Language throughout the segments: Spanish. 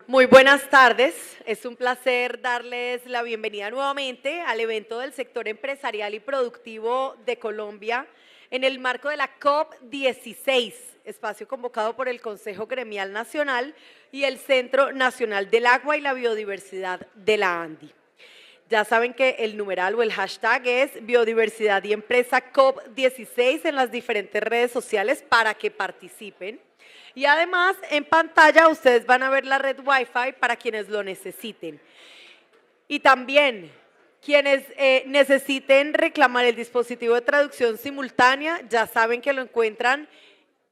Muy buenas tardes, es un placer darles la bienvenida nuevamente al evento del sector empresarial y productivo de Colombia en el marco de la COP16, espacio convocado por el Consejo Gremial Nacional y el Centro Nacional del Agua y la Biodiversidad de la ANDI. Ya saben que el numeral o el hashtag es Biodiversidad y Empresa COP16 en las diferentes redes sociales para que participen. Y además, en pantalla ustedes van a ver la red Wi-Fi para quienes lo necesiten. Y también, quienes necesiten reclamar el dispositivo de traducción simultánea, ya saben que lo encuentran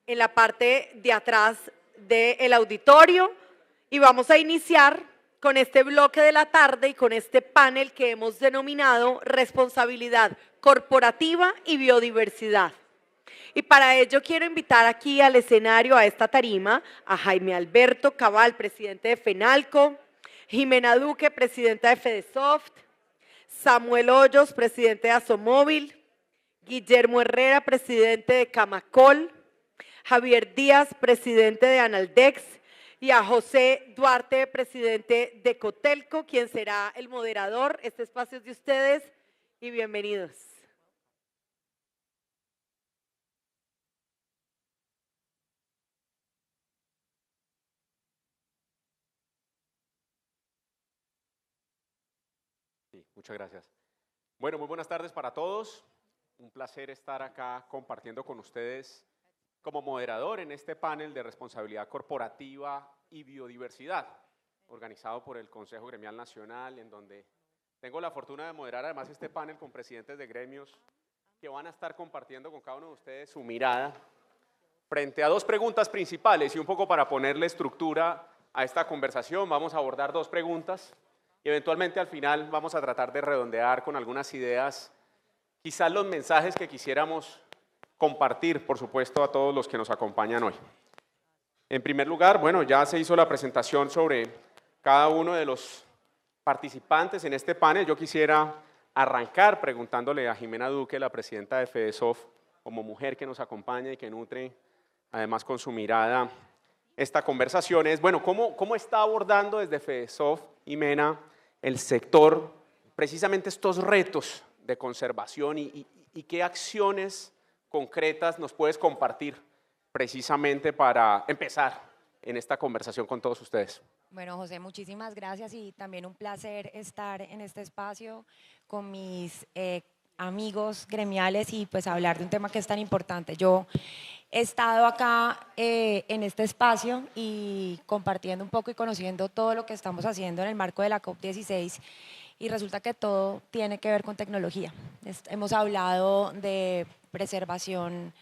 en la parte de atrás del auditorio. Y vamos a iniciar con este bloque de la tarde y con este panel que hemos denominado Responsabilidad Corporativa y Biodiversidad. Y para ello quiero invitar aquí al escenario, a esta tarima, a Jaime Alberto Cabal, presidente de FENALCO, Jimena Duque, presidenta de FEDESOFT, Samuel Hoyos, presidente de Asomóvil, Guillermo Herrera, presidente de Camacol, Javier Díaz, presidente de Analdex, y a José Duarte, presidente de Cotelco, quien será el moderador. Este espacio es de ustedes y bienvenidos. Sí, muchas gracias. Bueno, muy buenas tardes para todos. Un placer estar acá compartiendo con ustedes como moderador en este panel de responsabilidad corporativa y biodiversidad, organizado por el Consejo Gremial Nacional, en donde tengo la fortuna de moderar además este panel con presidentes de gremios que van a estar compartiendo con cada uno de ustedes su mirada frente a dos preguntas principales y un poco para ponerle estructura a esta conversación. Vamos a abordar dos preguntas y eventualmente al final vamos a tratar de redondear con algunas ideas, quizás los mensajes que quisiéramos compartir, por supuesto, a todos los que nos acompañan hoy. En primer lugar, bueno, ya se hizo la presentación sobre cada uno de los participantes en este panel. Yo quisiera arrancar preguntándole a Jimena Duque, la presidenta de FEDESOFT, como mujer que nos acompaña y que nutre, además con su mirada, esta conversación es, bueno, ¿cómo está abordando desde FEDESOFT, Jimena, el sector, precisamente estos retos de conservación y qué acciones concretas nos puedes compartir precisamente para empezar en esta conversación con todos ustedes? Bueno, José, muchísimas gracias y también un placer estar en este espacio con mis amigos gremiales y pues hablar de un tema que es tan importante. Yo he estado acá en este espacio y compartiendo un poco y conociendo todo lo que estamos haciendo en el marco de la COP16 y resulta que todo tiene que ver con tecnología. Hemos hablado de preservación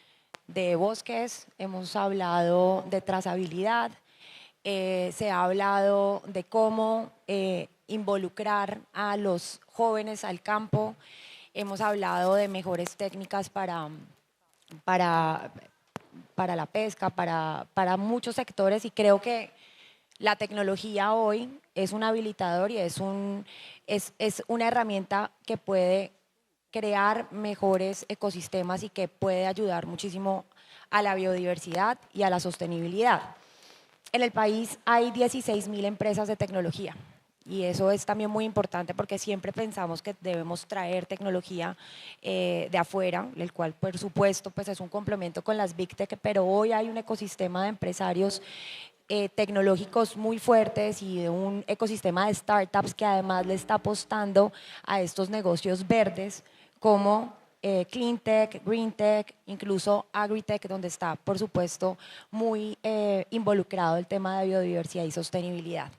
de bosques, hemos hablado de trazabilidad, se ha hablado de cómo involucrar a los jóvenes al campo, hemos hablado de mejores técnicas para, para la pesca, para muchos sectores y creo que la tecnología hoy es un habilitador y es una herramienta que puede crear mejores ecosistemas y que puede ayudar muchísimo a la biodiversidad y a la sostenibilidad. En el país hay 16.000 empresas de tecnología y eso es también muy importante porque siempre pensamos que debemos traer tecnología de afuera, el cual por supuesto pues es un complemento con las Big Tech, pero hoy hay un ecosistema de empresarios tecnológicos muy fuertes y de un ecosistema de startups que además le está apostando a estos negocios verdes como Clean Tech, Green Tech, incluso Agritech, donde está, por supuesto, muy involucrado el tema de biodiversidad y sostenibilidad.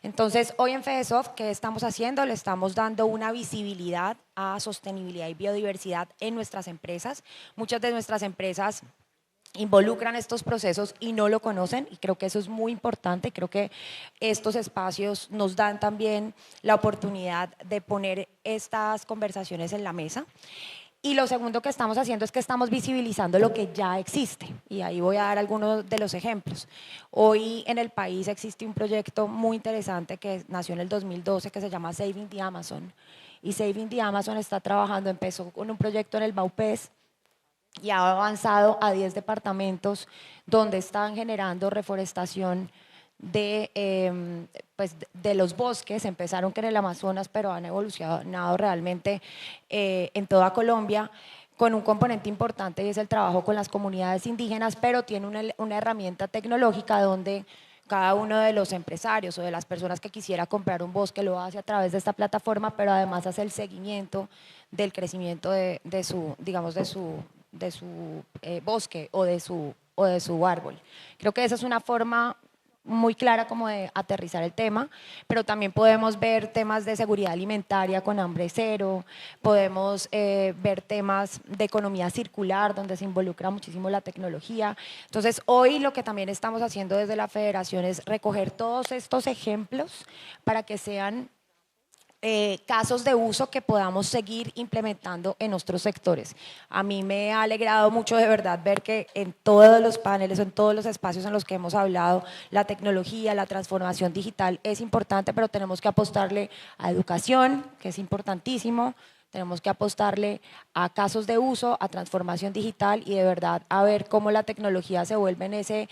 Entonces, hoy en FEDESOFT, ¿qué estamos haciendo? Le estamos dando una visibilidad a sostenibilidad y biodiversidad en nuestras empresas. Muchas de nuestras empresas involucran estos procesos y no lo conocen y creo que eso es muy importante. Creo que estos espacios nos dan también la oportunidad de poner estas conversaciones en la mesa. Y lo segundo que estamos haciendo es que estamos visibilizando lo que ya existe y ahí voy a dar algunos de los ejemplos. Hoy en el país existe un proyecto muy interesante que nació en el 2012 que se llama Saving the Amazon y Saving the Amazon está trabajando, empezó con un proyecto en el Baupés y ha avanzado a 10 departamentos donde están generando reforestación de los bosques. Empezaron que en el Amazonas, pero han evolucionado realmente en toda Colombia, con un componente importante y es el trabajo con las comunidades indígenas, pero tiene una herramienta tecnológica donde cada uno de los empresarios o de las personas que quisiera comprar un bosque lo hace a través de esta plataforma, pero además hace el seguimiento del crecimiento de su bosque o de su árbol. Creo que esa es una forma muy clara como de aterrizar el tema, pero también podemos ver temas de seguridad alimentaria con Hambre Cero, podemos ver temas de economía circular donde se involucra muchísimo la tecnología. Entonces hoy lo que también estamos haciendo desde la federación es recoger todos estos ejemplos para que sean casos de uso que podamos seguir implementando en nuestros sectores. A mí me ha alegrado mucho de verdad ver que en todos los paneles, en todos los espacios en los que hemos hablado, la tecnología, la transformación digital es importante, pero tenemos que apostarle a educación, que es importantísimo, tenemos que apostarle a casos de uso, a transformación digital y de verdad a ver cómo la tecnología se vuelve en ese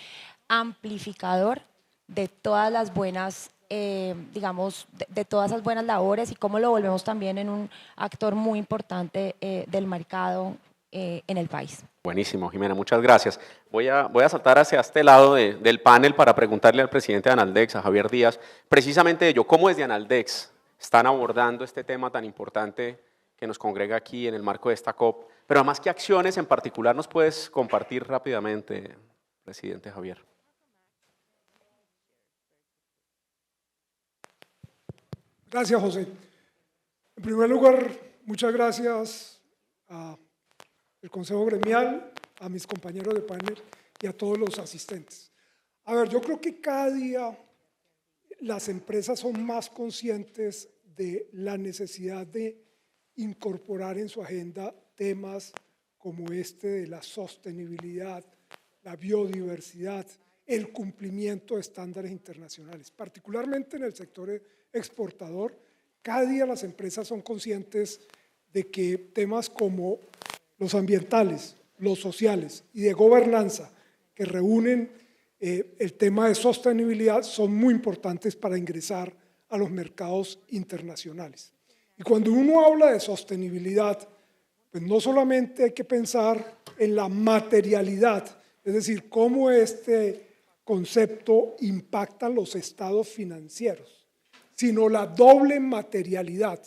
amplificador de todas las buenas de todas esas buenas labores y cómo lo volvemos también en un actor muy importante del mercado en el país. Buenísimo, Jimena, muchas gracias. Voy a saltar hacia este lado del panel para preguntarle al presidente de Analdex, a Javier Díaz, precisamente ello, cómo desde Analdex están abordando este tema tan importante que nos congrega aquí en el marco de esta COP, pero además, ¿qué acciones en particular nos puedes compartir rápidamente, presidente Javier? Gracias, José. En primer lugar, muchas gracias al Consejo Gremial, a mis compañeros de panel y a todos los asistentes. A ver, yo creo que cada día las empresas son más conscientes de la necesidad de incorporar en su agenda temas como este de la sostenibilidad, la biodiversidad, el cumplimiento de estándares internacionales, particularmente en el sector exportador. Cada día las empresas son conscientes de que temas como los ambientales, los sociales y de gobernanza que reúnen el tema de sostenibilidad son muy importantes para ingresar a los mercados internacionales. Y cuando uno habla de sostenibilidad, pues no solamente hay que pensar en la materialidad, es decir, cómo este concepto impacta los estados financieros, sino la doble materialidad,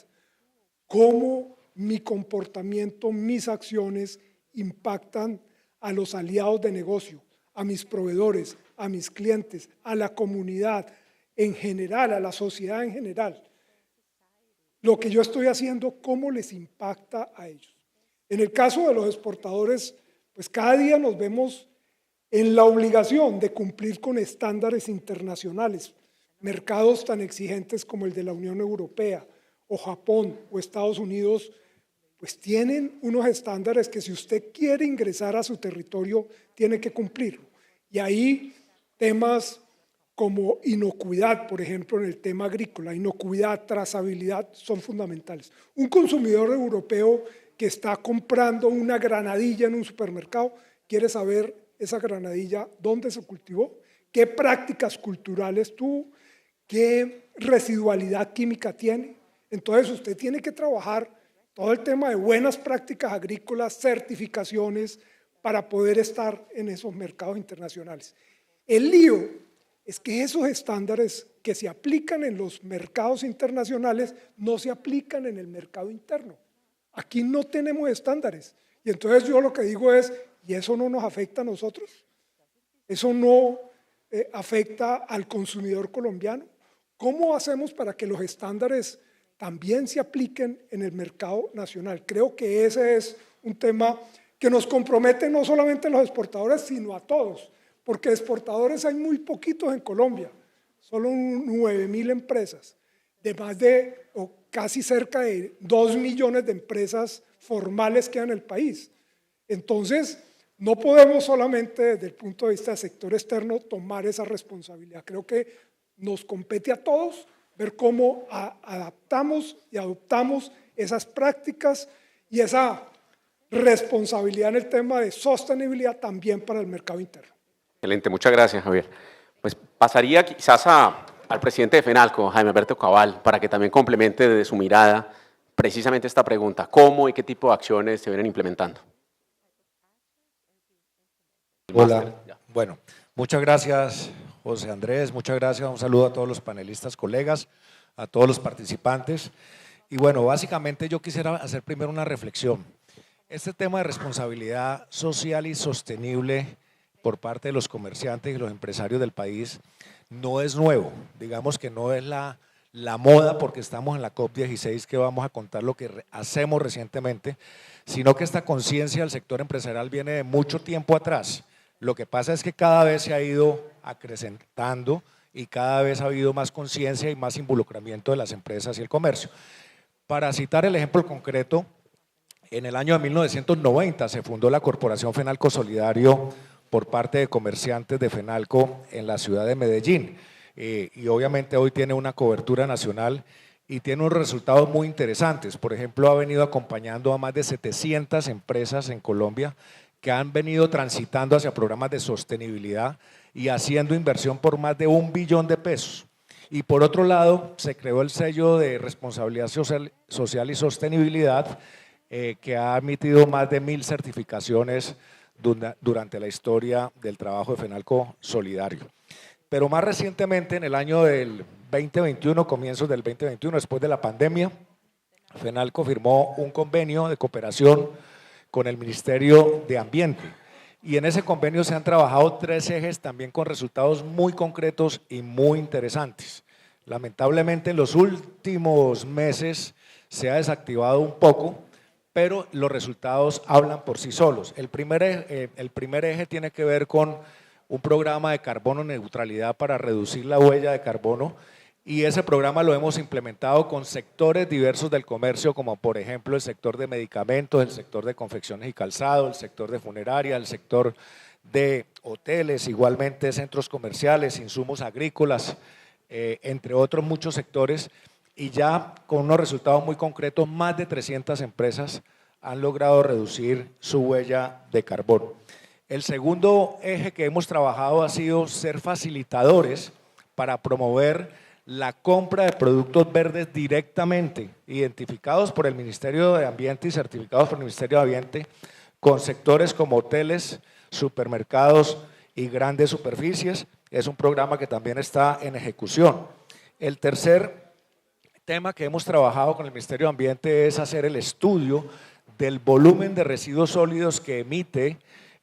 cómo mi comportamiento, mis acciones impactan a los aliados de negocio, a mis proveedores, a mis clientes, a la comunidad en general, a la sociedad en general. Lo que yo estoy haciendo, cómo les impacta a ellos. En el caso de los exportadores, pues cada día nos vemos en la obligación de cumplir con estándares internacionales. Mercados tan exigentes como el de la Unión Europea o Japón o Estados Unidos, pues tienen unos estándares que si usted quiere ingresar a su territorio, tiene que cumplir. Y ahí temas como inocuidad, por ejemplo, en el tema agrícola, inocuidad, trazabilidad, son fundamentales. Un consumidor europeo que está comprando una granadilla en un supermercado, quiere saber esa granadilla, dónde se cultivó, qué prácticas culturales tuvo, qué residualidad química tiene. Entonces usted tiene que trabajar todo el tema de buenas prácticas agrícolas, certificaciones, para poder estar en esos mercados internacionales. El lío es que esos estándares que se aplican en los mercados internacionales no se aplican en el mercado interno. Aquí no tenemos estándares. Y entonces yo lo que digo es, ¿y eso no nos afecta a nosotros? ¿Eso no afecta al consumidor colombiano? ¿Cómo hacemos para que los estándares también se apliquen en el mercado nacional? Creo que ese es un tema que nos compromete no solamente a los exportadores, sino a todos, porque exportadores hay muy poquitos en Colombia, solo 9.000 empresas, de más de o casi cerca de 2 millones de empresas formales que hay en el país. Entonces, no podemos solamente desde el punto de vista del sector externo tomar esa responsabilidad. Creo que nos compete a todos ver cómo adaptamos y adoptamos esas prácticas y esa responsabilidad en el tema de sostenibilidad también para el mercado interno. Excelente, muchas gracias, Javier. Pues Pasaría quizás al presidente de FENALCO, Jaime Alberto Cabal, para que también complemente desde su mirada precisamente esta pregunta: ¿cómo y qué tipo de acciones se vienen implementando? Hola, bueno, muchas gracias José Andrés, muchas gracias, un saludo a todos los panelistas, colegas, a todos los participantes. Y bueno, básicamente yo quisiera hacer primero una reflexión. Este tema de responsabilidad social y sostenible por parte de los comerciantes y los empresarios del país no es nuevo, digamos que no es la moda porque estamos en la COP16 que vamos a contar lo que hacemos recientemente, sino que esta conciencia del sector empresarial viene de mucho tiempo atrás. Lo que pasa es que cada vez se ha ido acrecentando y cada vez ha habido más conciencia y más involucramiento de las empresas y el comercio. Para citar el ejemplo concreto, en el año de 1990 se fundó la Corporación Fenalco Solidario por parte de comerciantes de Fenalco en la ciudad de Medellín. Y obviamente hoy tiene una cobertura nacional y tiene unos resultados muy interesantes. Por ejemplo, ha venido acompañando a más de 700 empresas en Colombia que han venido transitando hacia programas de sostenibilidad y haciendo inversión por más de 1 billón de pesos. Y por otro lado, se creó el sello de responsabilidad social y sostenibilidad que ha emitido más de 1000 certificaciones durante la historia del trabajo de Fenalco Solidario. Pero más recientemente, en el año del 2021, comienzos del 2021, después de la pandemia, Fenalco firmó un convenio de cooperación con el Ministerio de Ambiente. Y en ese convenio se han trabajado 3 ejes también con resultados muy concretos y muy interesantes. Lamentablemente en los últimos meses se ha desactivado un poco, pero los resultados hablan por sí solos. El primer eje tiene que ver con un programa de carbono neutralidad para reducir la huella de carbono, y ese programa lo hemos implementado con sectores diversos del comercio, como por ejemplo el sector de medicamentos, el sector de confecciones y calzado, el sector de funeraria, el sector de hoteles, igualmente centros comerciales, insumos agrícolas, entre otros muchos sectores, y ya con unos resultados muy concretos, más de 300 empresas han logrado reducir su huella de carbono. El segundo eje que hemos trabajado ha sido ser facilitadores para promover la compra de productos verdes directamente, identificados por el Ministerio de Ambiente y certificados por el Ministerio de Ambiente, con sectores como hoteles, supermercados y grandes superficies. Es un programa que también está en ejecución. El tercer tema que hemos trabajado con el Ministerio de Ambiente es hacer el estudio del volumen de residuos sólidos que emite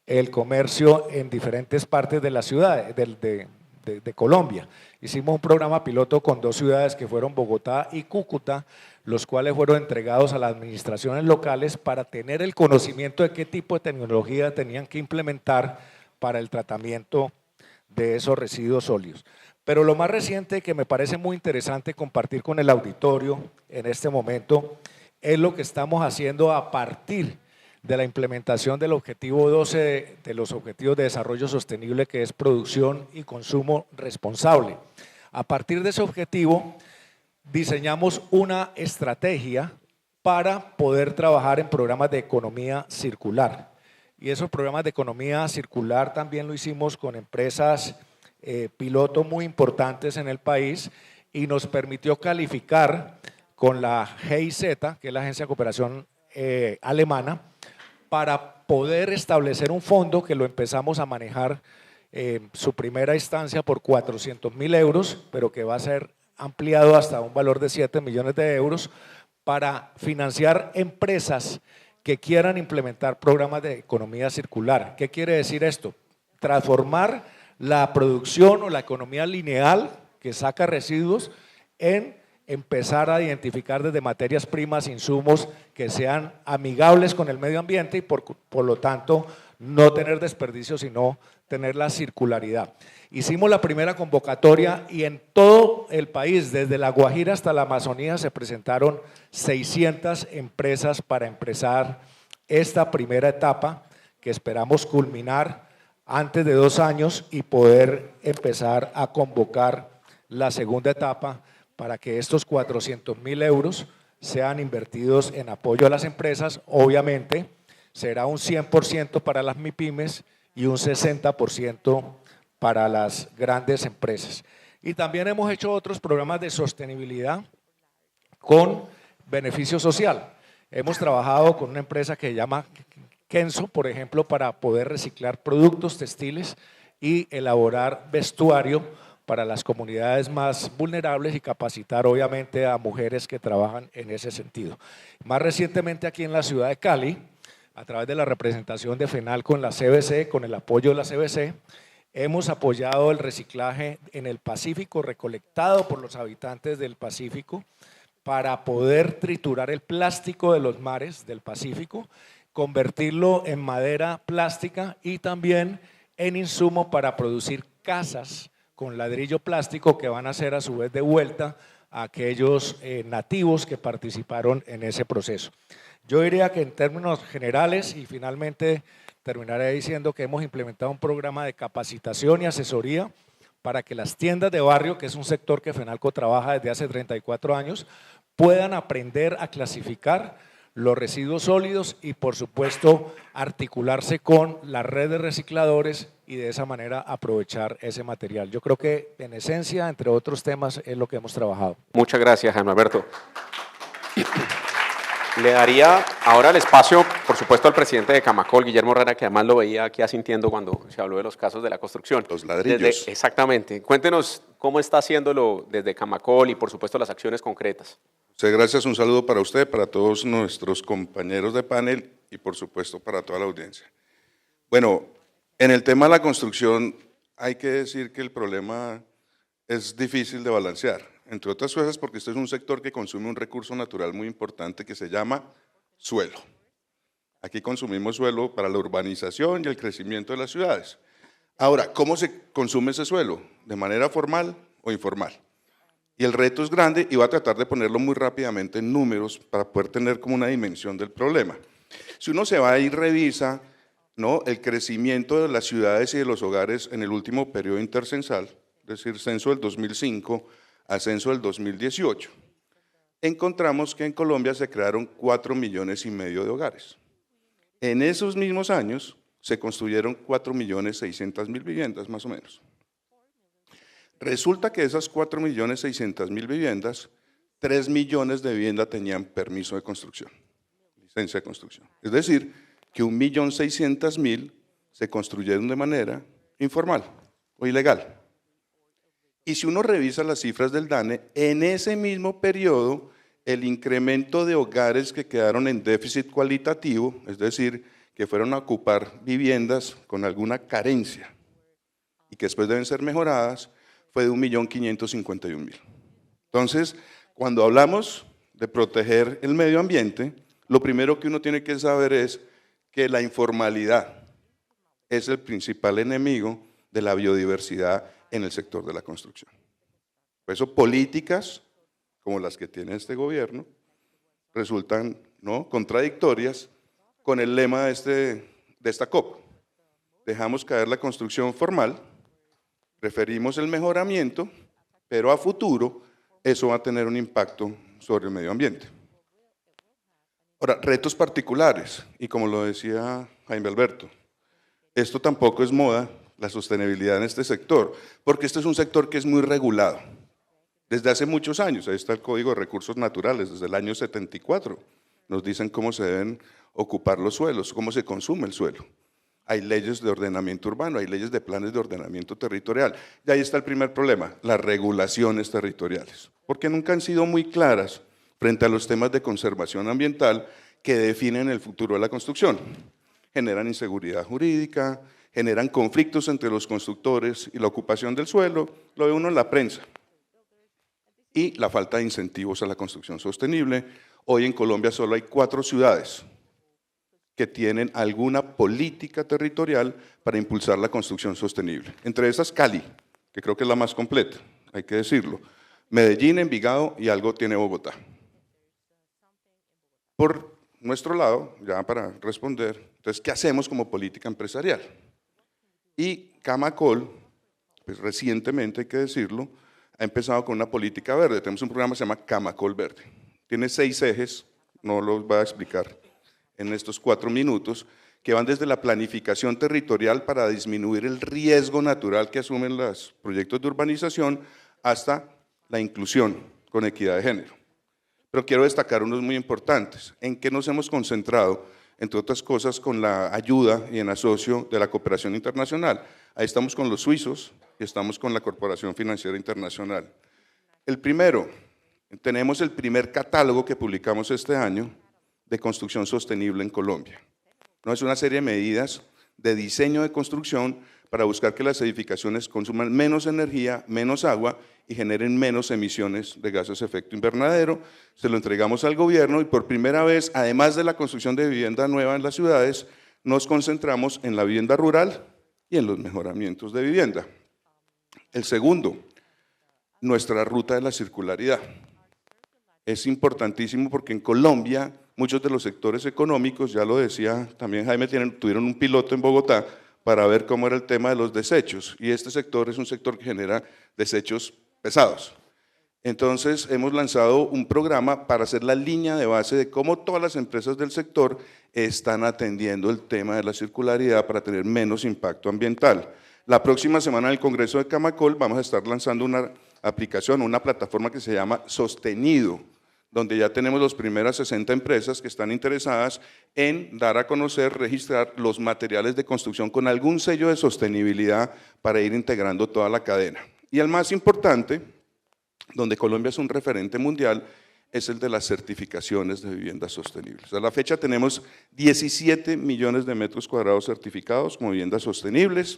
el comercio en diferentes partes de la ciudad, de Colombia. Hicimos un programa piloto con 2 ciudades que fueron Bogotá y Cúcuta, los cuales fueron entregados a las administraciones locales para tener el conocimiento de qué tipo de tecnología tenían que implementar para el tratamiento de esos residuos sólidos. Pero lo más reciente que me parece muy interesante compartir con el auditorio en este momento es lo que estamos haciendo a partir de la implementación del objetivo 12 de los Objetivos de Desarrollo Sostenible, que es producción y consumo responsable. A partir de ese objetivo, diseñamos una estrategia para poder trabajar en programas de economía circular. Y esos programas de economía circular también lo hicimos con empresas piloto muy importantes en el país y nos permitió calificar con la GIZ, que es la Agencia de Cooperación Alemana, para poder establecer un fondo que lo empezamos a manejar su primera instancia por 400.000 euros, pero que va a ser ampliado hasta un valor de 7 millones de euros para financiar empresas que quieran implementar programas de economía circular. ¿Qué quiere decir esto? Transformar la producción o la economía lineal que saca residuos en empezar a identificar desde materias primas, insumos que sean amigables con el medio ambiente y por lo tanto no tener desperdicio, sino tener la circularidad. Hicimos la primera convocatoria y en todo el país, desde La Guajira hasta la Amazonía, se presentaron 600 empresas para empezar esta primera etapa que esperamos culminar antes de 2 años y poder empezar a convocar la segunda etapa para que estos 400.000 euros sean invertidos en apoyo a las empresas. Obviamente será un 100% para las MIPYMES y un 60% para las grandes empresas. Y también hemos hecho otros programas de sostenibilidad con beneficio social. Hemos trabajado con una empresa que se llama Kenzo, por ejemplo, para poder reciclar productos textiles y elaborar vestuario para las comunidades más vulnerables y capacitar obviamente a mujeres que trabajan en ese sentido. Más recientemente aquí en la ciudad de Cali, a través de la representación de FENAL con la CBC, con el apoyo de la CBC, hemos apoyado el reciclaje en el Pacífico, recolectado por los habitantes del Pacífico, para poder triturar el plástico de los mares del Pacífico, convertirlo en madera plástica y también en insumo para producir casas con ladrillo plástico que van a ser a su vez de vuelta a aquellos nativos que participaron en ese proceso. Yo diría que en términos generales, y finalmente terminaré diciendo que hemos implementado un programa de capacitación y asesoría para que las tiendas de barrio, que es un sector que FENALCO trabaja desde hace 34 años, puedan aprender a clasificar los residuos sólidos y, por supuesto, articularse con la red de recicladores y de esa manera aprovechar ese material. Yo creo que, en esencia, entre otros temas, es lo que hemos trabajado. Muchas gracias, Jaime Alberto. Le daría ahora el espacio, por supuesto, al presidente de Camacol, Guillermo Herrera, que además lo veía aquí asintiendo cuando se habló de los casos de la construcción. Los ladrillos. Exactamente. Cuéntenos cómo está haciéndolo desde Camacol y, por supuesto, las acciones concretas. Muchas gracias, un saludo para usted, para todos nuestros compañeros de panel y, por supuesto, para toda la audiencia. Bueno, en el tema de la construcción hay que decir que el problema es difícil de balancear. Entre otras cosas porque este es un sector que consume un recurso natural muy importante que se llama suelo. Aquí consumimos suelo para la urbanización y el crecimiento de las ciudades. Ahora, ¿cómo se consume ese suelo? ¿De manera formal o informal? Y el reto es grande y voy a tratar de ponerlo muy rápidamente en números para poder tener como una dimensión del problema. Si uno se va y revisa, ¿no?, el crecimiento de las ciudades y de los hogares en el último periodo intercensal, es decir, censo del 2005 a censo del 2018, encontramos que en Colombia se crearon 4,5 millones de hogares. En esos mismos años se construyeron 4,6 millones viviendas, más o menos. Resulta que de esas 4,6 millones viviendas, 3 millones de viviendas tenían permiso de construcción, licencia de construcción. Es decir, que 1,6 millones se construyeron de manera informal o ilegal. Y si uno revisa las cifras del DANE, en ese mismo periodo, el incremento de hogares que quedaron en déficit cualitativo, es decir, que fueron a ocupar viviendas con alguna carencia y que después deben ser mejoradas, fue de 1,551,000. Entonces, cuando hablamos de proteger el medio ambiente, lo primero que uno tiene que saber es que la informalidad es el principal enemigo de la biodiversidad en el sector de la construcción. Por eso políticas como las que tiene este gobierno resultan, ¿no?, contradictorias con el lema de esta COP. Dejamos caer la construcción formal, preferimos el mejoramiento, pero a futuro eso va a tener un impacto sobre el medio ambiente. Ahora, retos particulares, y como lo decía Jaime Alberto, esto tampoco es moda, la sostenibilidad en este sector, porque este es un sector que es muy regulado. Desde hace muchos años, ahí está el Código de Recursos Naturales, desde el año 74, nos dicen cómo se deben ocupar los suelos, cómo se consume el suelo. Hay leyes de ordenamiento urbano, hay leyes de planes de ordenamiento territorial. Y ahí está el primer problema, las regulaciones territoriales, porque nunca han sido muy claras frente a los temas de conservación ambiental que definen el futuro de la construcción. Generan inseguridad jurídica, generan conflictos entre los constructores y la ocupación del suelo, lo ve uno en la prensa. Y la falta de incentivos a la construcción sostenible. Hoy en Colombia solo hay 4 ciudades que tienen alguna política territorial para impulsar la construcción sostenible. Entre esas Cali, que creo que es la más completa, hay que decirlo. Medellín, Envigado y algo tiene Bogotá. Por nuestro lado, ya para responder, entonces, ¿qué hacemos como política empresarial? Y Camacol, pues recientemente hay que decirlo, ha empezado con una política verde. Tenemos un programa que se llama Camacol Verde. Tiene 6 ejes, no los voy a explicar en estos 4 minutos, que van desde la planificación territorial para disminuir el riesgo natural que asumen los proyectos de urbanización hasta la inclusión con equidad de género. Pero quiero destacar unos muy importantes. ¿En qué nos hemos concentrado? Entre otras cosas, con la ayuda y en asocio de la cooperación internacional. Ahí estamos con los suizos y estamos con la Corporación Financiera Internacional. El primero, tenemos el primer catálogo que publicamos este año de construcción sostenible en Colombia. No, es una serie de medidas de diseño de construcción para buscar que las edificaciones consuman menos energía, menos agua y generen menos emisiones de gases de efecto invernadero. Se lo entregamos al gobierno y por primera vez, además de la construcción de vivienda nueva en las ciudades, nos concentramos en la vivienda rural y en los mejoramientos de vivienda. El segundo, nuestra ruta de la circularidad. Es importantísimo porque en Colombia muchos de los sectores económicos, ya lo decía también Jaime, tuvieron un piloto en Bogotá para ver cómo era el tema de los desechos, y este sector es un sector que genera desechos pesados. Entonces hemos lanzado un programa para hacer la línea de base de cómo todas las empresas del sector están atendiendo el tema de la circularidad para tener menos impacto ambiental. La próxima semana en el Congreso de Camacol vamos a estar lanzando una aplicación, una plataforma que se llama Sostenido, donde ya tenemos las primeras 60 empresas que están interesadas en dar a conocer, registrar los materiales de construcción con algún sello de sostenibilidad para ir integrando toda la cadena. Y el más importante, donde Colombia es un referente mundial, es el de las certificaciones de viviendas sostenibles. A la fecha tenemos 17 millones de metros cuadrados certificados como viviendas sostenibles.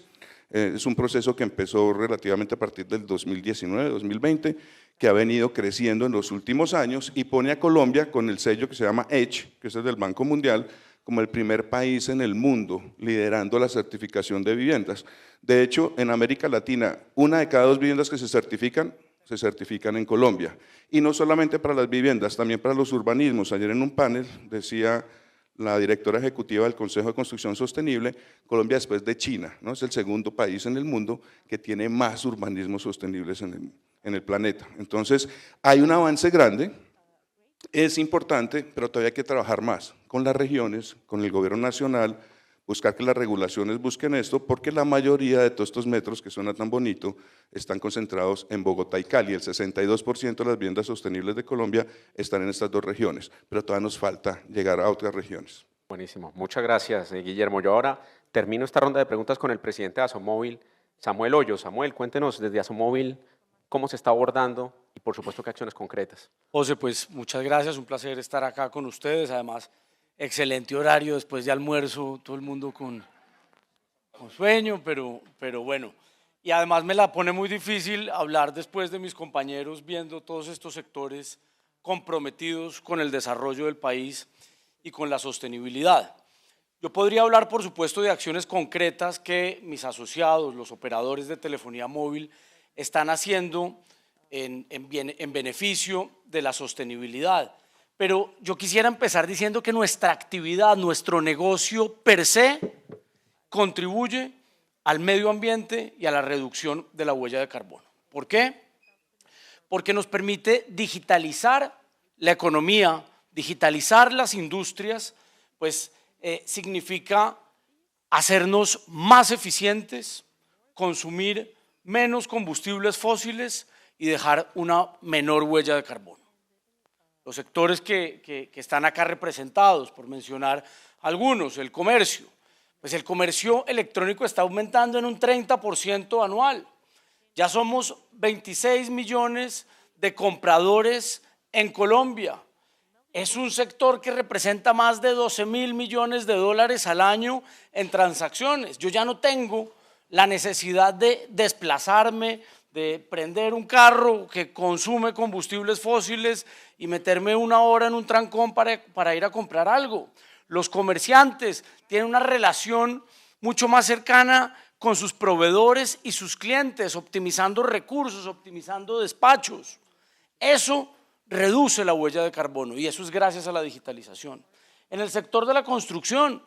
Es un proceso que empezó relativamente a partir del 2019, 2020, que ha venido creciendo en los últimos años y pone a Colombia con el sello que se llama EDGE, que es el del Banco Mundial, como el primer país en el mundo liderando la certificación de viviendas. De hecho, en América Latina, 1 de cada 2 viviendas que se certifican en Colombia. Y no solamente para las viviendas, también para los urbanismos. Ayer en un panel decía la directora ejecutiva del Consejo de Construcción Sostenible, Colombia después de China, ¿no? Es el segundo país en el mundo que tiene más urbanismos sostenibles en el planeta. Entonces, hay un avance grande, es importante, pero todavía hay que trabajar más con las regiones, con el gobierno nacional, buscar que las regulaciones busquen esto, porque la mayoría de todos estos metros, que suena tan bonito, están concentrados en Bogotá y Cali. El 62% de las viviendas sostenibles de Colombia están en estas 2 regiones, pero todavía nos falta llegar a otras regiones. Buenísimo, muchas gracias, Guillermo. Yo ahora termino esta ronda de preguntas con el presidente de Asomóvil, Samuel Hoyos. Samuel, cuéntenos desde Asomóvil cómo se está abordando y por supuesto qué acciones concretas. José, pues muchas gracias, un placer estar acá con ustedes, además excelente horario después de almuerzo, todo el mundo con sueño, pero bueno. Y además me la pone muy difícil hablar después de mis compañeros viendo todos estos sectores comprometidos con el desarrollo del país y con la sostenibilidad. Yo podría hablar, por supuesto, de acciones concretas que mis asociados, los operadores de telefonía móvil, están haciendo en beneficio de la sostenibilidad. Pero yo quisiera empezar diciendo que nuestra actividad, nuestro negocio per se, contribuye al medio ambiente y a la reducción de la huella de carbono. ¿Por qué? Porque nos permite digitalizar la economía, digitalizar las industrias, pues significa hacernos más eficientes, consumir menos combustibles fósiles y dejar una menor huella de carbono. Los sectores que están acá representados, por mencionar algunos, el comercio. Pues el comercio electrónico está aumentando en un 30% anual. Ya somos 26 millones de compradores en Colombia. Es un sector que representa más de 12.000 millones de dólares al año en transacciones. Yo ya no tengo la necesidad de desplazarme, de prender un carro que consume combustibles fósiles y meterme 1 hora en un trancón para ir a comprar algo. Los comerciantes tienen una relación mucho más cercana con sus proveedores y sus clientes, optimizando recursos, optimizando despachos. Eso reduce la huella de carbono y eso es gracias a la digitalización. En el sector de la construcción,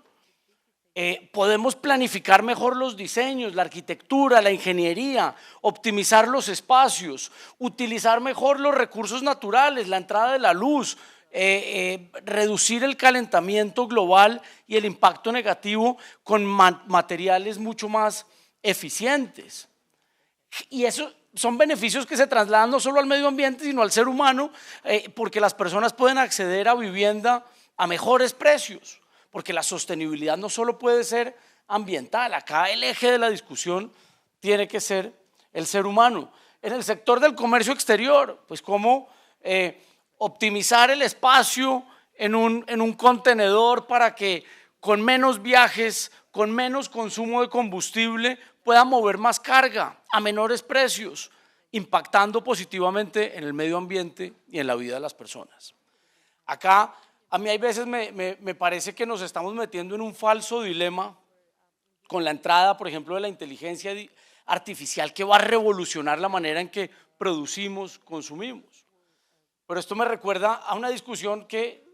podemos planificar mejor los diseños, la arquitectura, la ingeniería, optimizar los espacios, utilizar mejor los recursos naturales, la entrada de la luz, reducir el calentamiento global y el impacto negativo con materiales mucho más eficientes. Y eso son beneficios que se trasladan no solo al medio ambiente, sino al ser humano, porque las personas pueden acceder a vivienda a mejores precios, porque la sostenibilidad no solo puede ser ambiental, acá el eje de la discusión tiene que ser el ser humano. En el sector del comercio exterior, pues cómo optimizar el espacio en un contenedor para que con menos viajes, con menos consumo de combustible, pueda mover más carga a menores precios, impactando positivamente en el medio ambiente y en la vida de las personas. Acá, a mí hay veces me parece que nos estamos metiendo en un falso dilema con la entrada, por ejemplo, de la inteligencia artificial que va a revolucionar la manera en que producimos, consumimos. Pero esto me recuerda a una discusión que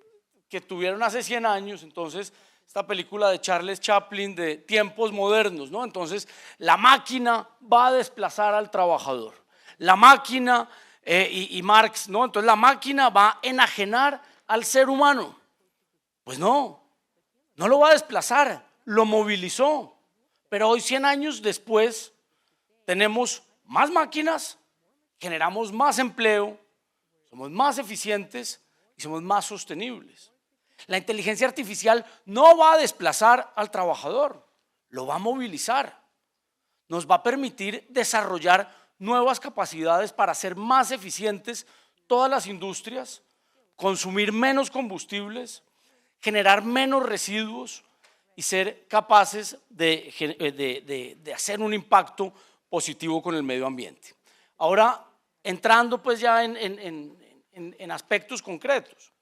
tuvieron hace 100 años, entonces, esta película de Charles Chaplin de tiempos modernos, ¿no? Entonces, la máquina va a desplazar al trabajador. La máquina, y Marx, ¿no? Entonces, la máquina va a enajenar al ser humano. Pues no lo va a desplazar, lo movilizó. Pero hoy, 100 años después, tenemos más máquinas, generamos más empleo, somos más eficientes y somos más sostenibles. La inteligencia artificial no va a desplazar al trabajador, lo va a movilizar. Nos va a permitir desarrollar nuevas capacidades para ser más eficientes todas las industrias, consumir menos combustibles, generar menos residuos y ser capaces de hacer un impacto positivo con el medio ambiente. Ahora, entrando pues ya en aspectos concretos.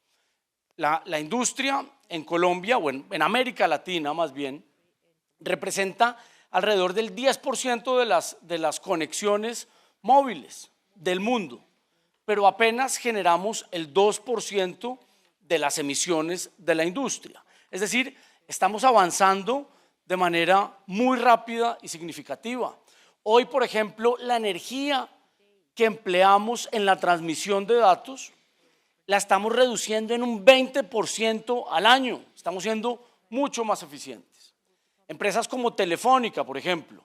La industria en Colombia, o en América Latina más bien, representa alrededor del 10% de las conexiones móviles del mundo, pero apenas generamos el 2% de las emisiones de la industria. Es decir, estamos avanzando de manera muy rápida y significativa. Hoy, por ejemplo, la energía que empleamos en la transmisión de datos la estamos reduciendo en un 20% al año. Estamos siendo mucho más eficientes. Empresas como Telefónica, por ejemplo,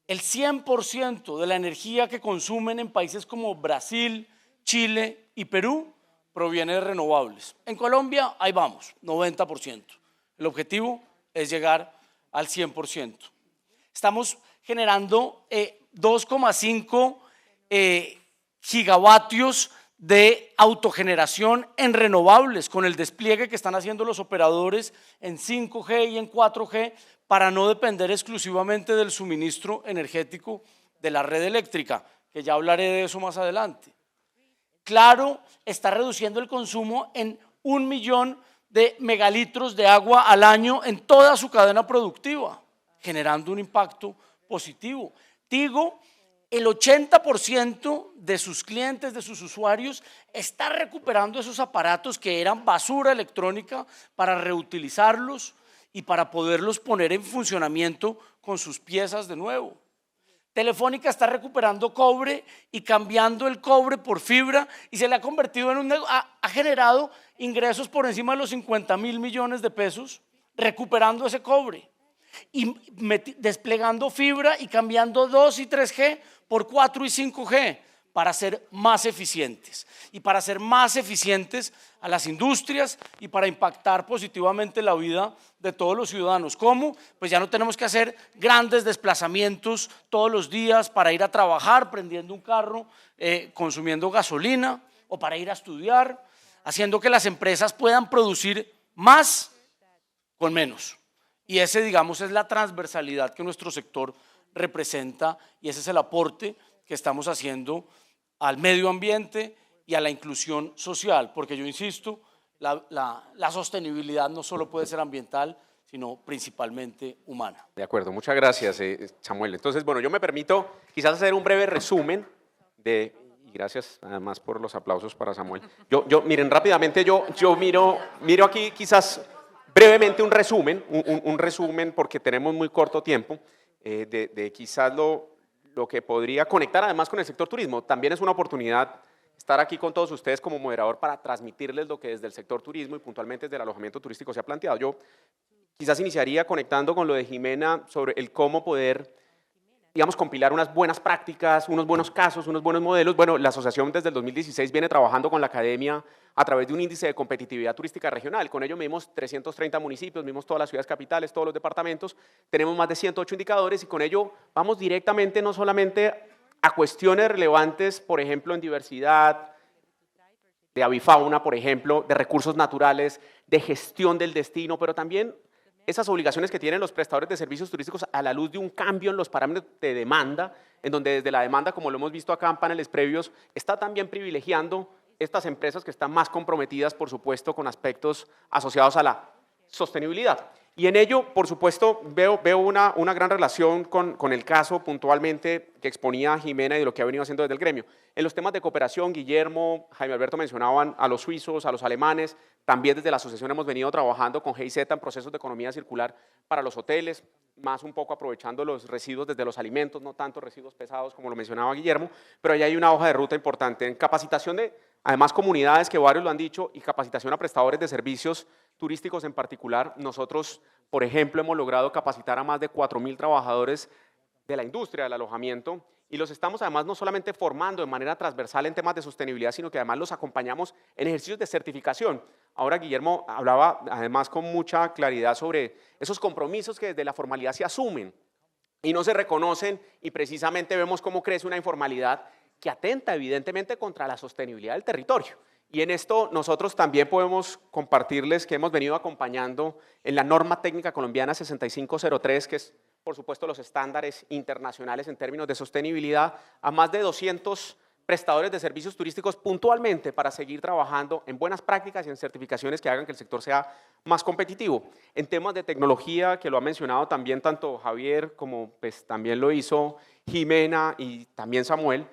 el 100% de la energía que consumen en países como Brasil, Chile y Perú proviene de renovables. En Colombia, ahí vamos, 90%. El objetivo es llegar al 100%. Estamos generando 2,5 gigavatios de autogeneración en renovables con el despliegue que están haciendo los operadores en 5G y en 4G para no depender exclusivamente del suministro energético de la red eléctrica, que ya hablaré de eso más adelante. Claro, está reduciendo el consumo en 1 millón de megalitros de agua al año en toda su cadena productiva, generando un impacto positivo. Tigo, el 80% de sus clientes, de sus usuarios, está recuperando esos aparatos que eran basura electrónica para reutilizarlos y para poderlos poner en funcionamiento con sus piezas de nuevo. Telefónica está recuperando cobre y cambiando el cobre por fibra y se le ha convertido en ha generado ingresos por encima de los 50.000 millones de pesos recuperando ese cobre y desplegando fibra y cambiando 2 y 3G por 4 y 5G para ser más eficientes y para ser más eficientes a las industrias y para impactar positivamente la vida de todos los ciudadanos. ¿Cómo? Pues ya no tenemos que hacer grandes desplazamientos todos los días para ir a trabajar, prendiendo un carro, consumiendo gasolina o para ir a estudiar, haciendo que las empresas puedan producir más con menos. Y ese, digamos, es la transversalidad que nuestro sector representa y ese es el aporte que estamos haciendo al medio ambiente y a la inclusión social, porque yo insisto, la sostenibilidad no solo puede ser ambiental, sino principalmente humana. De acuerdo, muchas gracias, Samuel. Entonces, bueno, yo me permito quizás hacer un breve resumen y gracias además por los aplausos para Samuel. Miren, rápidamente yo miro aquí quizás brevemente un resumen porque tenemos muy corto tiempo de quizás lo que podría conectar además con el sector turismo. También es una oportunidad estar aquí con todos ustedes como moderador para transmitirles lo que desde el sector turismo y puntualmente desde el alojamiento turístico se ha planteado. Yo quizás iniciaría conectando con lo de Jimena sobre el cómo poder, digamos, compilar unas buenas prácticas, unos buenos casos, unos buenos modelos. Bueno, la asociación desde el 2016 viene trabajando con la academia a través de un índice de competitividad turística regional. Con ello medimos 330 municipios, medimos todas las ciudades capitales, todos los departamentos, tenemos más de 108 indicadores y con ello vamos directamente no solamente a cuestiones relevantes, por ejemplo, en diversidad, de avifauna, por ejemplo, de recursos naturales, de gestión del destino, pero también esas obligaciones que tienen los prestadores de servicios turísticos a la luz de un cambio en los parámetros de demanda, en donde desde la demanda, como lo hemos visto acá en paneles previos, está también privilegiando estas empresas que están más comprometidas, por supuesto, con aspectos asociados a la sostenibilidad. Y en ello, por supuesto, veo una gran relación con el caso puntualmente que exponía Jimena y de lo que ha venido haciendo desde el gremio. En los temas de cooperación, Guillermo, Jaime Alberto mencionaban a los suizos, a los alemanes, también desde la asociación hemos venido trabajando con GIZ en procesos de economía circular para los hoteles, más un poco aprovechando los residuos desde los alimentos, no tanto residuos pesados como lo mencionaba Guillermo, pero ahí hay una hoja de ruta importante en capacitación de, además, comunidades, que varios lo han dicho, y capacitación a prestadores de servicios turísticos en particular. Nosotros, por ejemplo, hemos logrado capacitar a más de 4.000 trabajadores de la industria del alojamiento y los estamos además no solamente formando de manera transversal en temas de sostenibilidad, sino que además los acompañamos en ejercicios de certificación. Ahora Guillermo hablaba además con mucha claridad sobre esos compromisos que desde la formalidad se asumen y no se reconocen, y precisamente vemos cómo crece una informalidad que atenta evidentemente contra la sostenibilidad del territorio. Y en esto nosotros también podemos compartirles que hemos venido acompañando en la norma técnica colombiana 6503, que es, por supuesto, los estándares internacionales en términos de sostenibilidad, a más de 200 prestadores de servicios turísticos puntualmente para seguir trabajando en buenas prácticas y en certificaciones que hagan que el sector sea más competitivo. En temas de tecnología, que lo ha mencionado también tanto Javier como pues, también lo hizo Jimena y también Samuel,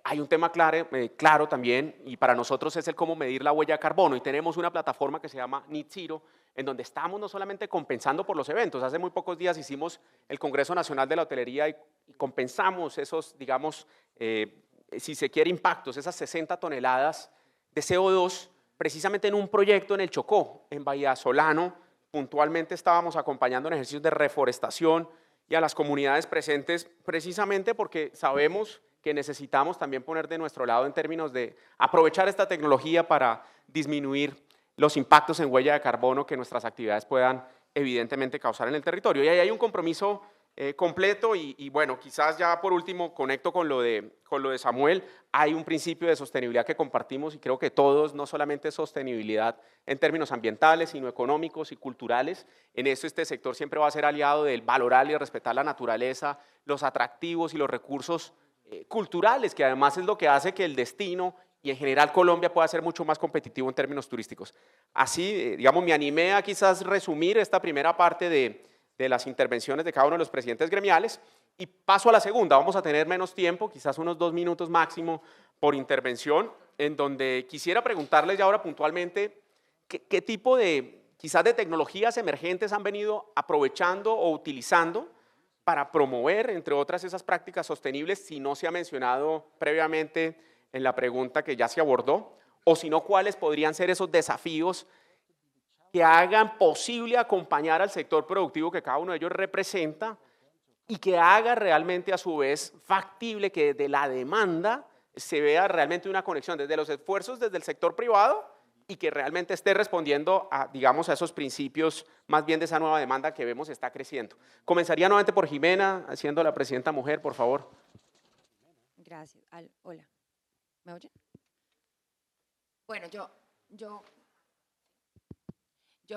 hay un tema claro también, y para nosotros es el cómo medir la huella de carbono, y tenemos una plataforma que se llama Net Zero, en donde estamos no solamente compensando por los eventos. Hace muy pocos días hicimos el Congreso Nacional de la Hotelería y compensamos esos, digamos, si se quiere, impactos, esas 60 toneladas de CO2, precisamente en un proyecto en el Chocó, en Bahía Solano. Puntualmente estábamos acompañando en ejercicios de reforestación y a las comunidades presentes, precisamente porque sabemos que necesitamos también poner de nuestro lado en términos de aprovechar esta tecnología para disminuir los impactos en huella de carbono que nuestras actividades puedan evidentemente causar en el territorio. Y ahí hay un compromiso completo y bueno, quizás ya por último conecto con lo de Samuel. Hay un principio de sostenibilidad que compartimos y creo que todos, no solamente sostenibilidad en términos ambientales, sino económicos y culturales. En eso este sector siempre va a ser aliado del valorar y respetar la naturaleza, los atractivos y los recursos culturales, que además es lo que hace que el destino y en general Colombia pueda ser mucho más competitivo en términos turísticos. Así, digamos, me animé a quizás resumir esta primera parte de las intervenciones de cada uno de los presidentes gremiales y paso a la segunda. Vamos a tener menos tiempo, quizás unos 2 minutos máximo por intervención, en donde quisiera preguntarles ya ahora puntualmente qué tipo de, quizás de tecnologías emergentes han venido aprovechando o utilizando para promover, entre otras, esas prácticas sostenibles, si no se ha mencionado previamente en la pregunta que ya se abordó, o si no, cuáles podrían ser esos desafíos que hagan posible acompañar al sector productivo que cada uno de ellos representa y que haga realmente a su vez factible que desde la demanda se vea realmente una conexión desde los esfuerzos desde el sector privado y que realmente esté respondiendo a, digamos, a esos principios más bien de esa nueva demanda que vemos está creciendo. Comenzaría nuevamente por Jimena, siendo la presidenta mujer, por favor. Gracias. Hola, ¿me oyen? Bueno, yo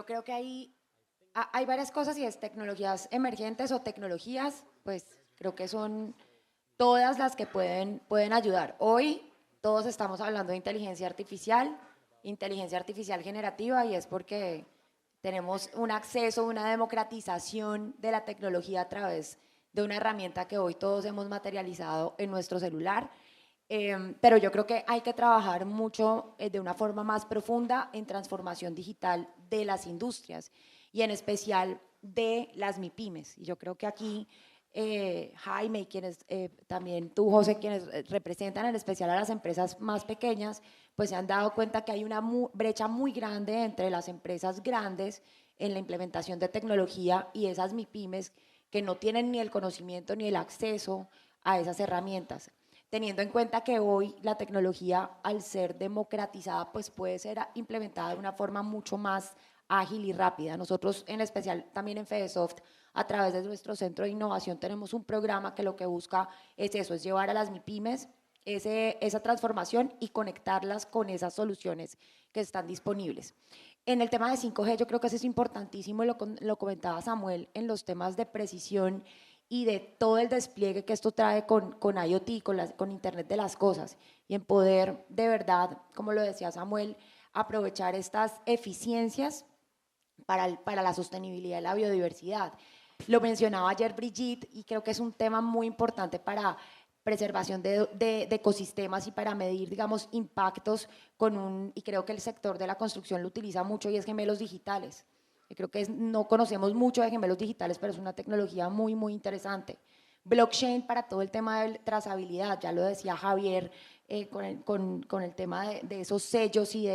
creo que hay varias cosas y es tecnologías emergentes o tecnologías, pues creo que son todas las que pueden ayudar. Hoy todos estamos hablando de inteligencia artificial generativa, y es porque tenemos un acceso, una democratización de la tecnología a través de una herramienta que hoy todos hemos materializado en nuestro celular. Pero yo creo que hay que trabajar mucho de una forma más profunda en transformación digital de las industrias y en especial de las MIPYMES. Y yo creo que aquí Jaime y quienes también tú, José, quienes representan en especial a las empresas más pequeñas, pues se han dado cuenta que hay una brecha muy grande entre las empresas grandes en la implementación de tecnología y esas MIPYMES que no tienen ni el conocimiento ni el acceso a esas herramientas. Teniendo en cuenta que hoy la tecnología, al ser democratizada, pues puede ser implementada de una forma mucho más ágil y rápida. Nosotros, en especial también en Fedesoft, a través de nuestro centro de innovación, tenemos un programa que lo que busca es eso, es llevar a las MIPYMES esa transformación y conectarlas con esas soluciones que están disponibles. En el tema de 5G, yo creo que eso es importantísimo, lo comentaba Samuel, en los temas de precisión y de todo el despliegue que esto trae con IoT, con Internet de las cosas, y en poder, de verdad, como lo decía Samuel, aprovechar estas eficiencias para la sostenibilidad y la biodiversidad. Lo mencionaba ayer Brigitte, y creo que es un tema muy importante para preservación de ecosistemas y para medir, digamos, impactos y creo que el sector de la construcción lo utiliza mucho, y es gemelos digitales. Yo creo que no conocemos mucho de gemelos digitales, pero es una tecnología muy, muy interesante. Blockchain para todo el tema de trazabilidad, ya lo decía Javier, con el tema de esos sellos y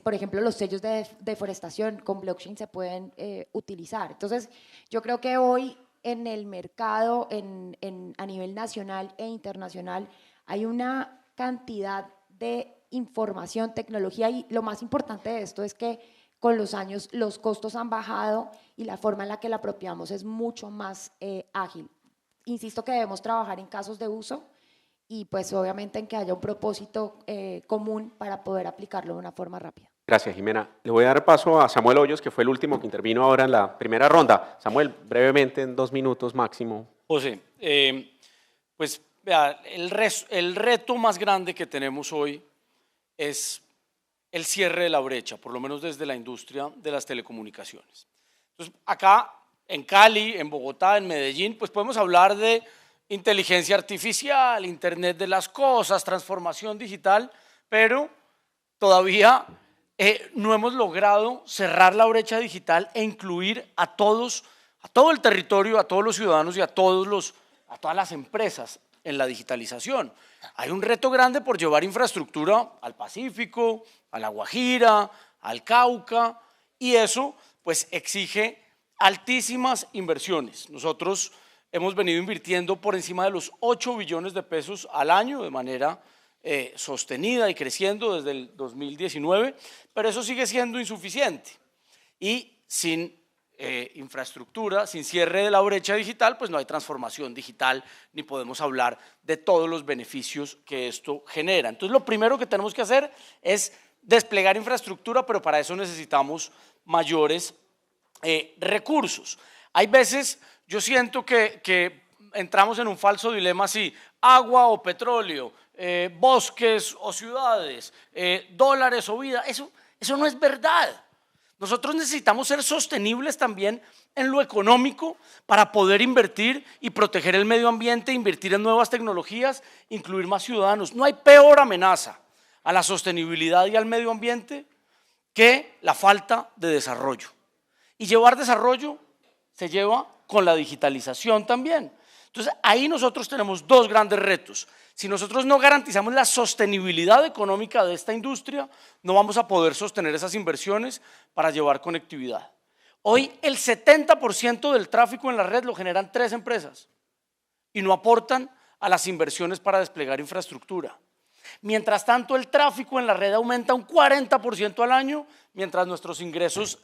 por ejemplo, los sellos de deforestación con blockchain se pueden utilizar. Entonces, yo creo que hoy en el mercado, a nivel nacional e internacional, hay una cantidad de información, tecnología, y lo más importante de esto es que con los años los costos han bajado y la forma en la que la apropiamos es mucho más ágil. Insisto que debemos trabajar en casos de uso y pues obviamente en que haya un propósito común para poder aplicarlo de una forma rápida. Gracias, Jimena. Le voy a dar paso a Samuel Hoyos, que fue el último que intervino ahora en la primera ronda. Samuel, brevemente, en 2 minutos máximo. José, pues vea, el reto más grande que tenemos hoy es el cierre de la brecha, por lo menos desde la industria de las telecomunicaciones. Entonces, acá en Cali, en Bogotá, en Medellín, pues podemos hablar de inteligencia artificial, Internet de las cosas, transformación digital, pero todavía no hemos logrado cerrar la brecha digital e incluir a todo el territorio, a todos los ciudadanos y a todas las empresas en la digitalización. Hay un reto grande por llevar infraestructura al Pacífico, a La Guajira, al Cauca, y eso pues exige altísimas inversiones. Nosotros hemos venido invirtiendo por encima de los 8 billones de pesos al año de manera sostenida y creciendo desde el 2019, pero eso sigue siendo insuficiente. Y sin infraestructura, sin cierre de la brecha digital, pues no hay transformación digital ni podemos hablar de todos los beneficios que esto genera. Entonces, lo primero que tenemos que hacer es desplegar infraestructura, pero para eso necesitamos mayores recursos. Hay veces, yo siento que entramos en un falso dilema así, agua o petróleo, bosques o ciudades, dólares o vida. Eso no es verdad. Nosotros necesitamos ser sostenibles también en lo económico para poder invertir y proteger el medio ambiente, invertir en nuevas tecnologías, incluir más ciudadanos. No hay peor amenaza a la sostenibilidad y al medio ambiente que la falta de desarrollo. Y llevar desarrollo se lleva con la digitalización también. Entonces, ahí nosotros tenemos 2 grandes retos. Si nosotros no garantizamos la sostenibilidad económica de esta industria, no vamos a poder sostener esas inversiones para llevar conectividad. Hoy el 70% del tráfico en la red lo generan 3 empresas y no aportan a las inversiones para desplegar infraestructura. Mientras tanto, el tráfico en la red aumenta un 40% al año, mientras nuestros ingresos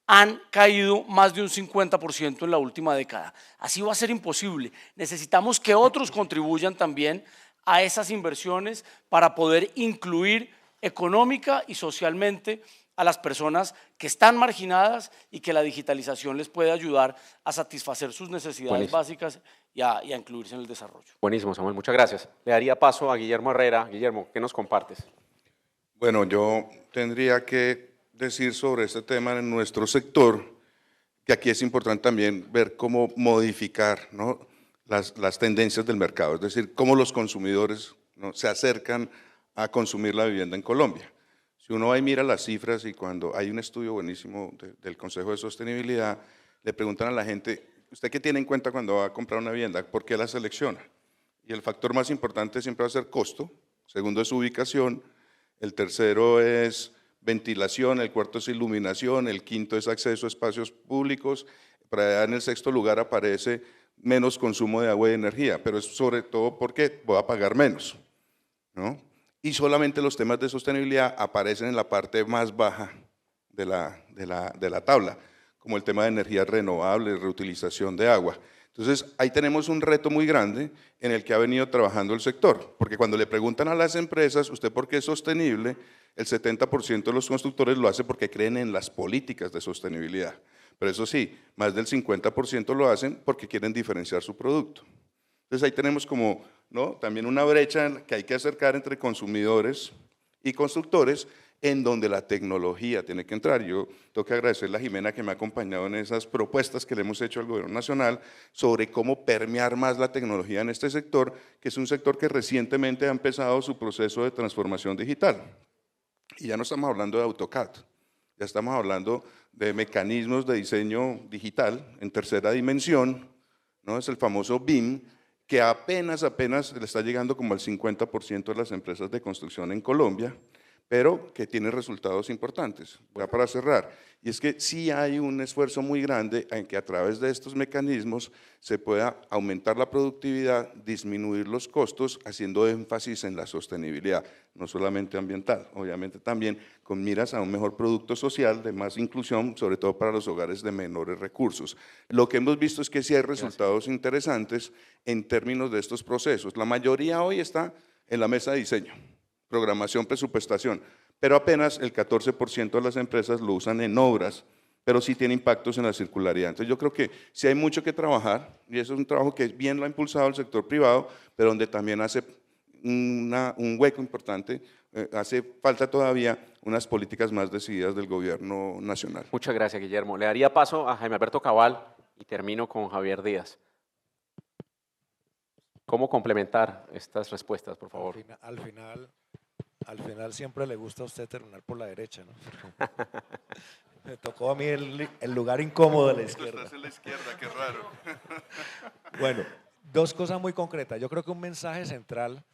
han caído más de un 50% en la última década. Así va a ser imposible. Necesitamos que otros contribuyan también a esas inversiones para poder incluir económica y socialmente a las personas que están marginadas y que la digitalización les puede ayudar a satisfacer sus necesidades básicas y a incluirse en el desarrollo. Buenísimo, Samuel, muchas gracias. Le daría paso a Guillermo Herrera. Guillermo, ¿qué nos compartes? Bueno, yo tendría que decir sobre este tema en nuestro sector, que aquí es importante también ver cómo modificar, ¿no?, las tendencias del mercado, es decir, cómo los consumidores, ¿no?, se acercan a consumir la vivienda en Colombia. Si uno va y mira las cifras, y cuando hay un estudio buenísimo del Consejo de Sostenibilidad, le preguntan a la gente ¿usted qué tiene en cuenta cuando va a comprar una vivienda? ¿Por qué la selecciona? Y el factor más importante siempre va a ser costo, segundo es ubicación, el tercero es ventilación, el cuarto es iluminación, el quinto es acceso a espacios públicos, para allá en el sexto lugar aparece menos consumo de agua y energía, pero es sobre todo porque voy a pagar menos, ¿no? Y solamente los temas de sostenibilidad aparecen en la parte más baja de la tabla, como el tema de energías renovables, reutilización de agua. Entonces, ahí tenemos un reto muy grande en el que ha venido trabajando el sector, porque cuando le preguntan a las empresas, ¿usted por qué es sostenible? El 70% de los constructores lo hace porque creen en las políticas de sostenibilidad. Pero eso sí, más del 50% lo hacen porque quieren diferenciar su producto. Entonces, ahí tenemos como, ¿no?, también una brecha que hay que acercar entre consumidores y constructores, en donde la tecnología tiene que entrar. Yo tengo que agradecerle a Jimena que me ha acompañado en esas propuestas que le hemos hecho al Gobierno Nacional sobre cómo permear más la tecnología en este sector, que es un sector que recientemente ha empezado su proceso de transformación digital. Y ya no estamos hablando de AutoCAD, ya estamos hablando de mecanismos de diseño digital en tercera dimensión, ¿no? Es el famoso BIM, que apenas le está llegando como al 50% de las empresas de construcción en Colombia, pero que tiene resultados importantes. Ya para cerrar, y es que sí hay un esfuerzo muy grande en que a través de estos mecanismos se pueda aumentar la productividad, disminuir los costos, haciendo énfasis en la sostenibilidad, no solamente ambiental, obviamente también con miras a un mejor producto social, de más inclusión, sobre todo para los hogares de menores recursos. Lo que hemos visto es que sí hay resultados interesantes en términos de estos procesos. La mayoría hoy está en la mesa de diseño, programación, presupuestación, pero apenas el 14% de las empresas lo usan en obras, pero sí tiene impactos en la circularidad. Entonces yo creo que sí hay mucho que trabajar, y eso es un trabajo que bien lo ha impulsado el sector privado, pero donde también hace un hueco importante, hace falta todavía unas políticas más decididas del Gobierno Nacional. Muchas gracias, Guillermo. Le daría paso a Jaime Alberto Cabal y termino con Javier Díaz. ¿Cómo complementar estas respuestas, por favor? Al final siempre le gusta a usted terminar por la derecha, ¿no? Me tocó a mí el lugar incómodo de la izquierda. Estás en la izquierda, qué raro. Bueno, dos cosas muy concretas. Yo creo que un mensaje central.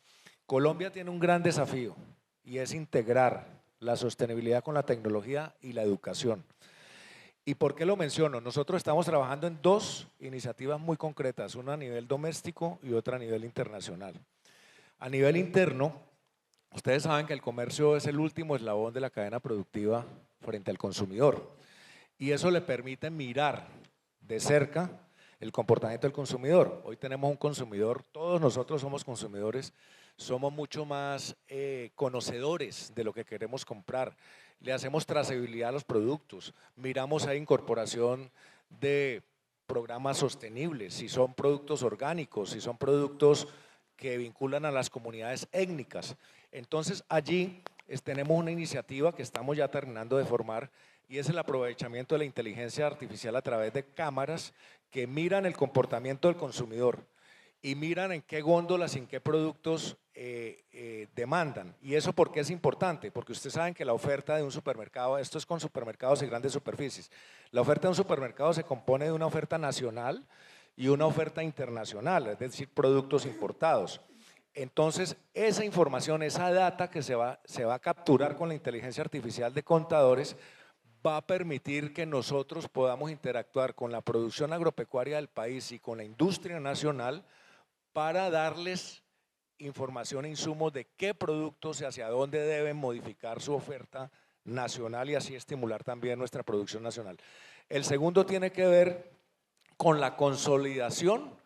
Colombia tiene un gran desafío y es integrar la sostenibilidad con la tecnología y la educación. ¿Y por qué lo menciono? Nosotros estamos trabajando en dos iniciativas muy concretas, una a nivel doméstico y otra a nivel internacional. A nivel interno, ustedes saben que el comercio es el último eslabón de la cadena productiva frente al consumidor y eso le permite mirar de cerca el comportamiento del consumidor. Hoy tenemos un consumidor, todos nosotros somos consumidores, somos mucho más conocedores de lo que queremos comprar, le hacemos trazabilidad a los productos, miramos a incorporación de programas sostenibles, si son productos orgánicos, si son productos que vinculan a las comunidades étnicas. Entonces allí tenemos una iniciativa que estamos ya terminando de formar y es el aprovechamiento de la inteligencia artificial a través de cámaras que miran el comportamiento del consumidor y miran en qué góndolas y en qué productos demandan. ¿Y eso por qué es importante? Porque ustedes saben que la oferta de un supermercado, esto es con supermercados y grandes superficies, la oferta de un supermercado se compone de una oferta nacional y una oferta internacional, es decir, productos importados. Entonces, esa información, esa data que se va a capturar con la inteligencia artificial de contadores va a permitir que nosotros podamos interactuar con la producción agropecuaria del país y con la industria nacional para darles información e insumos de qué productos y hacia dónde deben modificar su oferta nacional y así estimular también nuestra producción nacional. El segundo tiene que ver con la consolidación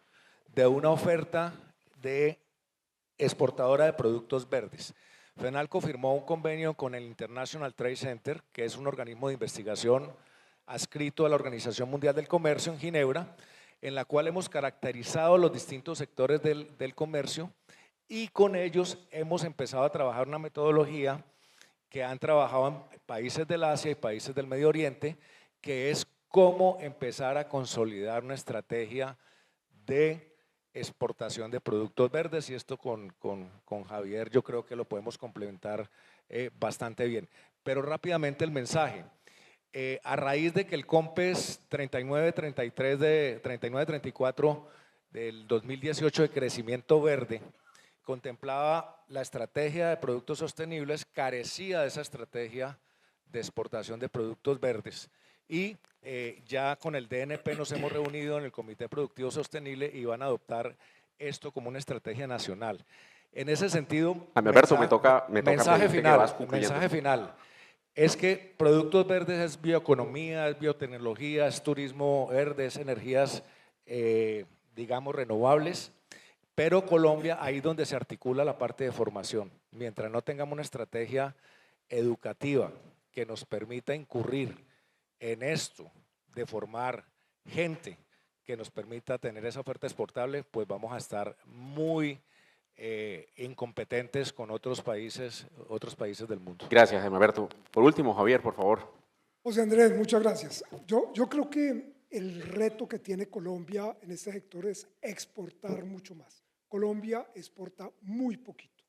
de una oferta de exportadora de productos verdes. FENALCO firmó un convenio con el International Trade Center, que es un organismo de investigación adscrito a la Organización Mundial del Comercio en Ginebra, en la cual hemos caracterizado los distintos sectores del comercio y con ellos hemos empezado a trabajar una metodología que han trabajado en países del Asia y países del Medio Oriente, que es cómo empezar a consolidar una estrategia de exportación de productos verdes y esto con Javier yo creo que lo podemos complementar bastante bien. Pero rápidamente el mensaje. a raíz de que el COMPES 3934 del 2018 de crecimiento verde contemplaba la estrategia de productos sostenibles, carecía de esa estrategia de exportación de productos verdes. Y ya con el DNP nos hemos reunido en el Comité Productivo Sostenible y van a adoptar esto como una estrategia nacional. En ese sentido, Alberto, me toca mensaje final es que productos verdes es bioeconomía, es biotecnología, es turismo verde, es energías, digamos, renovables, pero Colombia, ahí donde se articula la parte de formación. Mientras no tengamos una estrategia educativa que nos permita incurrir en esto de formar gente que nos permita tener esa oferta exportable, pues vamos a estar muy incompetentes con otros países del mundo. Gracias, Alberto. Por último, Javier, por favor. José Andrés, muchas gracias. Yo creo que el reto que tiene Colombia en este sector es exportar mucho más. Colombia exporta muy poquito.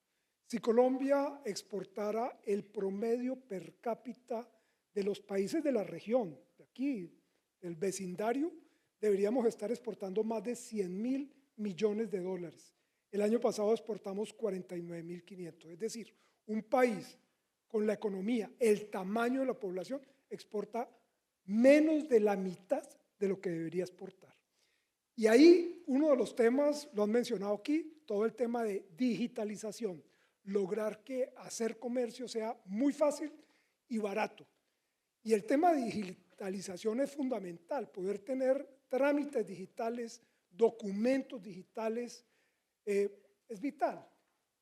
Si Colombia exportara el promedio per cápita de los países de la región, de aquí, del vecindario, deberíamos estar exportando más de 100.000 millones de dólares. El año pasado exportamos 49.500, es decir, un país con la economía, el tamaño de la población, exporta menos de la mitad de lo que debería exportar. Y ahí uno de los temas, lo han mencionado aquí, todo el tema de digitalización, lograr que hacer comercio sea muy fácil y barato. Y el tema de digitalización es fundamental, poder tener trámites digitales, documentos digitales, es vital.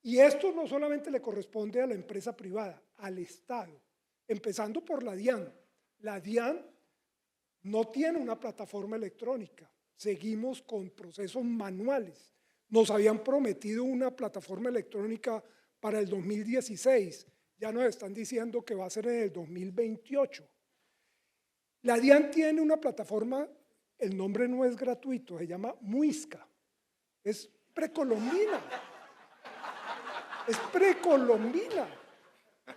Y esto no solamente le corresponde a la empresa privada, al Estado, empezando por la DIAN. La DIAN no tiene una plataforma electrónica, seguimos con procesos manuales. Nos habían prometido una plataforma electrónica para el 2016, ya nos están diciendo que va a ser en el 2028. La DIAN tiene una plataforma, el nombre no es gratuito, se llama Muisca, es precolombina, es precolombina.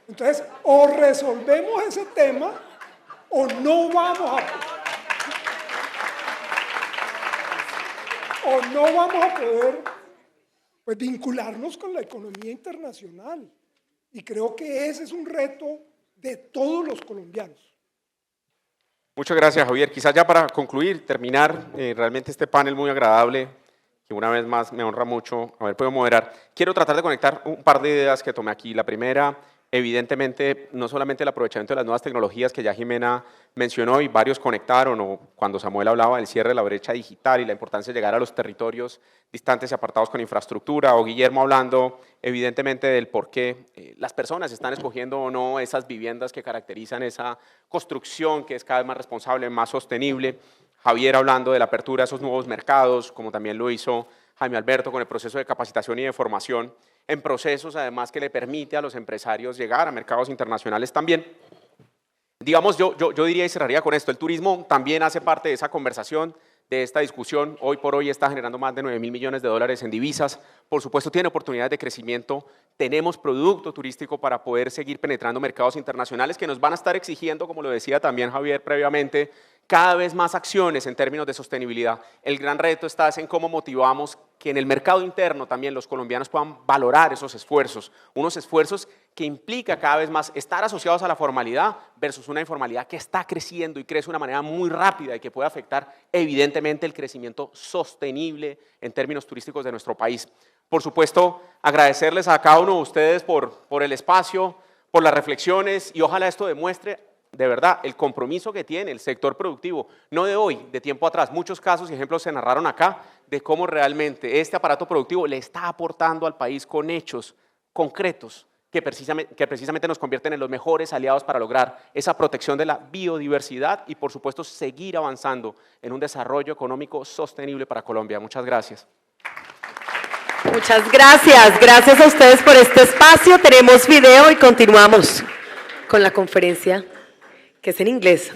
Entonces, o resolvemos ese tema o no vamos a poder pues, vincularnos con la economía internacional. Y creo que ese es un reto de todos los colombianos. Muchas gracias, Javier. Quizás ya para concluir, terminar realmente este panel muy agradable, que una vez más me honra mucho haber podido moderar. Quiero tratar de conectar un par de ideas que tomé aquí. La primera, evidentemente, no solamente el aprovechamiento de las nuevas tecnologías que ya Jimena mencionó y varios conectaron, o cuando Samuel hablaba del cierre de la brecha digital y la importancia de llegar a los territorios distantes y apartados con infraestructura, o Guillermo hablando evidentemente del por qué las personas están escogiendo o no esas viviendas que caracterizan esa construcción que es cada vez más responsable, más sostenible. Javier hablando de la apertura de esos nuevos mercados, como también lo hizo Jaime Alberto con el proceso de capacitación y de formación, en procesos además que le permite a los empresarios llegar a mercados internacionales también. Digamos, yo diría y cerraría con esto, el turismo también hace parte de esa conversación, de esta discusión. Hoy por hoy está generando más de 9.000 millones de dólares en divisas. Por supuesto, tiene oportunidades de crecimiento. Tenemos producto turístico para poder seguir penetrando mercados internacionales que nos van a estar exigiendo, como lo decía también Javier previamente, cada vez más acciones en términos de sostenibilidad. El gran reto está en cómo motivamos que en el mercado interno también los colombianos puedan valorar esos esfuerzos, unos esfuerzos que implica cada vez más estar asociados a la formalidad versus una informalidad que está creciendo y crece de una manera muy rápida y que puede afectar evidentemente el crecimiento sostenible en términos turísticos de nuestro país. Por supuesto, agradecerles a cada uno de ustedes por el espacio, por las reflexiones y ojalá esto demuestre de verdad el compromiso que tiene el sector productivo, no de hoy, de tiempo atrás. Muchos casos y ejemplos se narraron acá de cómo realmente este aparato productivo le está aportando al país con hechos concretos que precisamente nos convierten en los mejores aliados para lograr esa protección de la biodiversidad y por supuesto seguir avanzando en un desarrollo económico sostenible para Colombia. Muchas gracias. Muchas gracias. Gracias a ustedes por este espacio. Tenemos video y continuamos con la conferencia, que es en inglés.